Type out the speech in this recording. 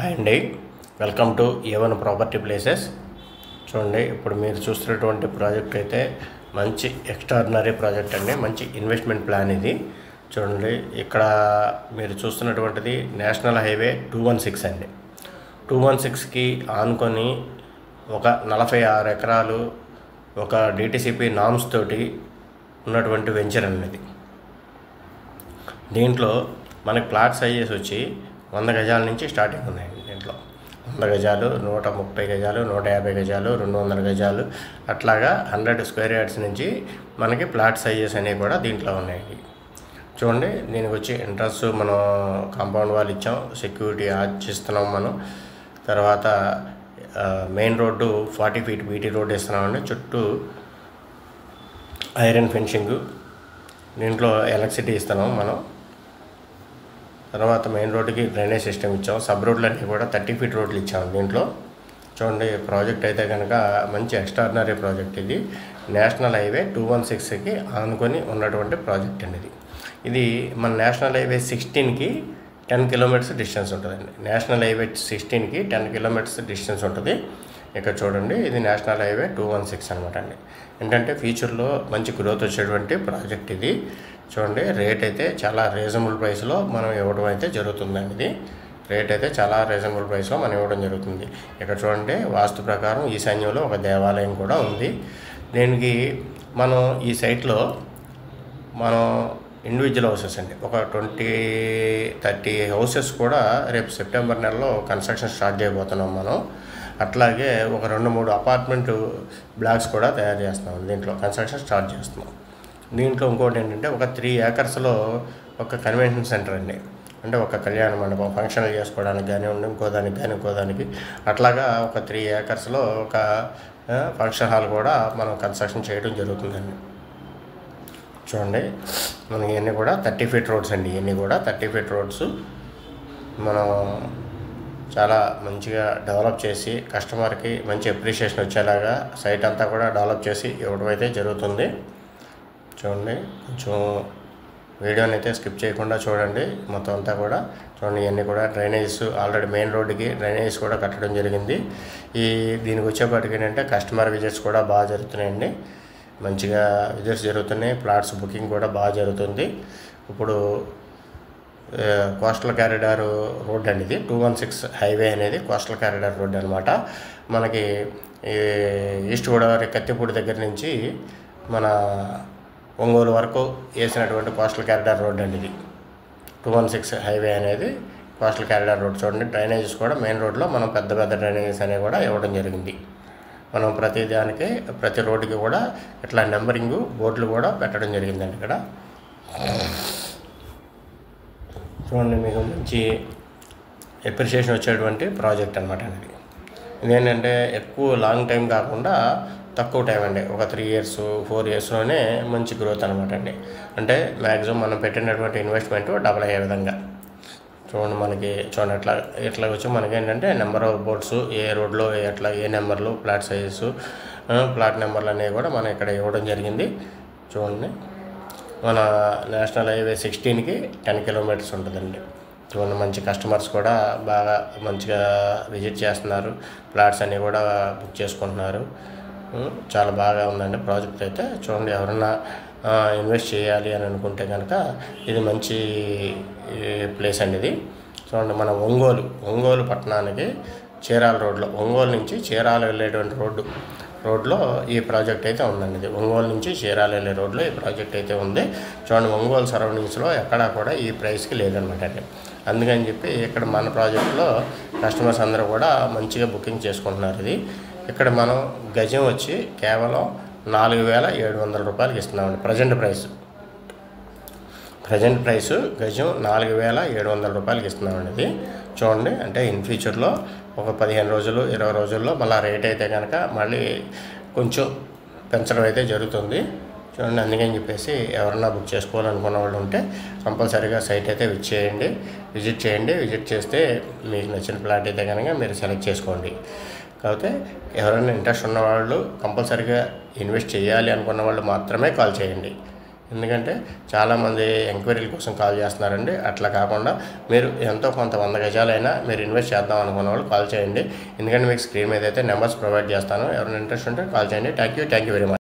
Hi అండి, welcome to ఏ1 property places. చూడండి, ఇప్పుడు మీరు చూస్తున్నటువంటి ప్రాజెక్ట్ అయితే మంచి ఎక్స్ట్రాడినరీ ప్రాజెక్ట్ అండి. మంచి ఇన్వెస్ట్మెంట్ ప్లాన్ ఇది. చూడండి, ఇక్కడ మీరు చూస్తున్నటువంటిది నేషనల్ హైవే 216 అండి. 216కి ఆనుకొని ఒక 46 ఎకరాలు ఒక డిటిసిపి నామ్స్ తోటి ఉన్నటువంటి వెంచర్ అనేది. దీంట్లో మనకి ప్లాట్ సైజెస్ వచ్చి 100 గజాల నుంచి స్టార్టింగ్ ఉన్నాయండి. దీంట్లో 100 గజాలు, 130 గజాలు, 150 గజాలు, 200 గజాలు, అట్లాగా 100 స్క్వేర్ యార్డ్స్ నుంచి మనకి ప్లాట్ సైజెస్ అనేవి కూడా దీంట్లో ఉన్నాయండి. చూడండి, దీనికి వచ్చి ఎంట్రన్స్ మనం కాంపౌండ్ వాల్ ఇచ్చాం, సెక్యూరిటీ ఆర్చ్ ఇస్తున్నాం మనం. తర్వాత main road 40 feet BT road ఇస్తున్నామండి. చుట్టూ ఐరన్ ఫెన్సింగ్, దీంట్లో ఎలక్ట్రిసిటీ ఇస్తున్నాం మనం. తర్వాత మెయిన్ రోడ్డుకి డ్రైనేజ్ సిస్టమ్ ఇచ్చాం. సబ్ రోడ్లన్నీ కూడా 30 ఫీట్ రోడ్లు ఇచ్చాము దీంట్లో. చూడండి, ప్రాజెక్ట్ అయితే కనుక మంచి ఎక్స్ట్రాడినరీ ప్రాజెక్ట్ ఇది. నేషనల్ హైవే 216కి ఆనుకొని ఉన్నటువంటి ప్రాజెక్ట్ అండి ఇది. మన నేషనల్ హైవే 16కి 10 కిలోమీటర్స్ డిస్టెన్స్ ఉంటుందండి. నేషనల్ హైవే 16కి 10 కిలోమీటర్స్ డిస్టెన్స్ ఉంటుంది. ఇక్కడ చూడండి, ఇది నేషనల్ హైవే 216 అనమాట అండి. ఏంటంటే ఫ్యూచర్లో మంచి గ్రోత్ వచ్చేటువంటి ప్రాజెక్ట్ ఇది. చూడండి, రేట్ అయితే చాలా రీజనబుల్ ప్రైస్లో మనం ఇవ్వడం అయితే జరుగుతుందండి. ఇది రేట్ అయితే చాలా రీజనబుల్ ప్రైస్లో మనం ఇవ్వడం జరుగుతుంది. ఇక్కడ చూడండి, వాస్తు ప్రకారం ఈశాన్యంలో ఒక దేవాలయం కూడా ఉంది. దీనికి మనం ఈ సైట్లో మనం ఇండివిజువల్ హౌసెస్ అండి, ఒక 20-30 హౌసెస్ కూడా రేపు సెప్టెంబర్ నెలలో కన్స్ట్రక్షన్ స్టార్ట్ చేయబోతున్నాం మనం. అట్లాగే ఒక 2-3 అపార్ట్మెంట్ బ్లాక్స్ కూడా తయారు చేస్తున్నాం. దీంట్లో కన్స్ట్రక్షన్ స్టార్ట్ చేస్తున్నాం. దీంట్లో ఇంకోటి ఏంటంటే ఒక 3 ఏకర్స్లో ఒక కన్వెన్షన్ సెంటర్ అండి. అంటే ఒక కళ్యాణ మండపం ఫంక్షన్లు చేసుకోవడానికి కానివ్వండి, ఇంకోదానికి అట్లాగా ఒక 3 ఏకర్స్లో ఒక ఫంక్షన్ హాల్ కూడా మనం కన్స్ట్రక్షన్ చేయడం జరుగుతుందండి. చూడండి, మనకి ఇవన్నీ కూడా 30 ఫీట్ రోడ్స్ అండి. ఇవన్నీ కూడా 30 ఫీట్ రోడ్స్ మనం చాలా మంచిగా డెవలప్ చేసి కస్టమర్కి మంచి అప్రిషియేషన్ వచ్చేలాగా సైట్ అంతా కూడా డెవలప్ చేసి ఇవ్వడం అయితే జరుగుతుంది. చూడండి, కొంచెం వీడియోని అయితే స్కిప్ చేయకుండా చూడండి మొత్తం అంతా కూడా. చూడండి, ఇవన్నీ కూడా డ్రైనేజెస్ ఆల్రెడీ మెయిన్ రోడ్డుకి డ్రైనేజెస్ కూడా కట్టడం జరిగింది. దీనికి వచ్చేప్పటికి ఏంటంటే కస్టమర్ విజిట్స్ కూడా బాగా జరుగుతున్నాయండి. మంచిగా విజిట్స్ జరుగుతున్నాయి. ప్లాట్స్ బుకింగ్ కూడా బాగా జరుగుతుంది. ఇప్పుడు కోస్టల్ కారిడార్ రోడ్ అండి ఇది. 216 హైవే అనేది కోస్టల్ కారిడార్ రోడ్ అనమాట. మనకి ఈస్ట్ గోదావరి కత్తిపూడి దగ్గర నుంచి మన ఒంగోలు వరకు వేసినటువంటి కోస్టల్ కారిడార్ రోడ్ అండి ఇది. 216 హైవే అనేది కోస్టల్ కారిడార్ రోడ్. చూడండి, డ్రైనేజెస్ కూడా మెయిన్ రోడ్లో మనం పెద్ద డ్రైనేజెస్ అనేవి కూడా ఇవ్వడం జరిగింది. మనం ప్రతి రోడ్డుకి కూడా ఇట్లా నెంబరింగ్ బోర్డులు కూడా పెట్టడం జరిగిందండి ఇక్కడ. చూడండి, మీకు మంచి అప్రిషియేషన్ వచ్చేటువంటి ప్రాజెక్ట్ అనమాట అండి. ఇదేంటంటే ఎక్కువ లాంగ్ టైం కాకుండా తక్కువ టైం అండి. ఒక 3 ఇయర్స్ 4 ఇయర్స్లోనే మంచి గ్రోత్ అనమాట అండి. అంటే మ్యాక్సిమం మనం పెట్టినటువంటి ఇన్వెస్ట్మెంట్ డబల్ అయ్యే విధంగా. చూడండి, ఇట్లా వచ్చి మనకి ఏంటంటే నెంబర్ ఆఫ్ బోర్డ్స్, ఏ రోడ్లో ఏ నెంబర్లు, ప్లాట్ సైజెస్, ప్లాట్ నెంబర్లు అనేవి కూడా మనం ఇక్కడ ఇవ్వడం జరిగింది. చూడండి, మన నేషనల్ హైవే 16కి 10 కిలోమీటర్స్ ఉంటుందండి. చూడండి, మంచి కస్టమర్స్ కూడా బాగా మంచిగా విజిట్ చేస్తున్నారు. ప్లాట్స్ అన్నీ కూడా బుక్ చేసుకుంటున్నారు. చాలా బాగా ఉందండి ప్రాజెక్ట్ అయితే. చూడండి, ఎవరన్నా ఇన్వెస్ట్ చేయాలి అని అనుకుంటే కనుక ఇది మంచి ప్లేస్ అండి ఇది. చూడండి, మన ఒంగోలు పట్టణానికి చీరాల రోడ్లో, ఒంగోలు నుంచి చీరాల వెళ్ళేటువంటి రోడ్లో ఈ ప్రాజెక్ట్ అయితే ఉందండి. ఇది ఒంగోలు నుంచి చీరాల వెళ్ళే రోడ్లో ఈ ప్రాజెక్ట్ అయితే ఉంది. చూడండి, ఒంగోలు సరౌండింగ్స్లో ఎక్కడా కూడా ఈ ప్రైస్కి లేదనమాట అండి. అందుకని చెప్పి ఇక్కడ మన ప్రాజెక్ట్లో కస్టమర్స్ అందరూ కూడా మంచిగా బుకింగ్ చేసుకుంటున్నారు. ఇది ఇక్కడ మనం గజం వచ్చి కేవలం 4,700 రూపాయలకి ఇస్తున్నామండి. ప్రజెంట్ ప్రైస్ గజం 4,700 రూపాయలకి ఇస్తున్నామండి ఇది. చూడండి, అంటే ఇన్ ఫ్యూచర్లో ఒక 15 రోజులు 20 రోజుల్లో మళ్ళీ రేట్ అయితే కనుక మళ్ళీ కొంచెం పెంచడం అయితే జరుగుతుంది. చూడండి, అందుకని చెప్పేసి ఎవరన్నా బుక్ చేసుకోవాలనుకున్న వాళ్ళు ఉంటే కంపల్సరీగా సైట్ అయితే విజిట్ చేయండి. విజిట్ చేస్తే మీకు నచ్చిన ప్లాట్ అయితే కనుక మీరు సెలెక్ట్ చేసుకోండి. కాకపోతే ఎవరైనా ఇంట్రెస్ట్ ఉన్నవాళ్ళు కంపల్సరీగా ఇన్వెస్ట్ చేయాలి అనుకున్న వాళ్ళు మాత్రమే కాల్ చేయండి. ఎందుకంటే చాలామంది ఎంక్వైరీల కోసం కాల్ చేస్తున్నారండి. అట్లా కాకుండా మీరు ఎంతో కొంత 100 గజాలైనా మీరు ఇన్వెస్ట్ చేద్దాం అనుకున్న వాళ్ళు కాల్ చేయండి. ఎందుకంటే మీకు స్క్రీన్ మీద అయితే నెంబర్స్ ప్రొవైడ్ చేస్తాను. ఎవరైనా ఇంట్రెస్ట్ ఉంటే కాల్ చేయండి. Thank you very much.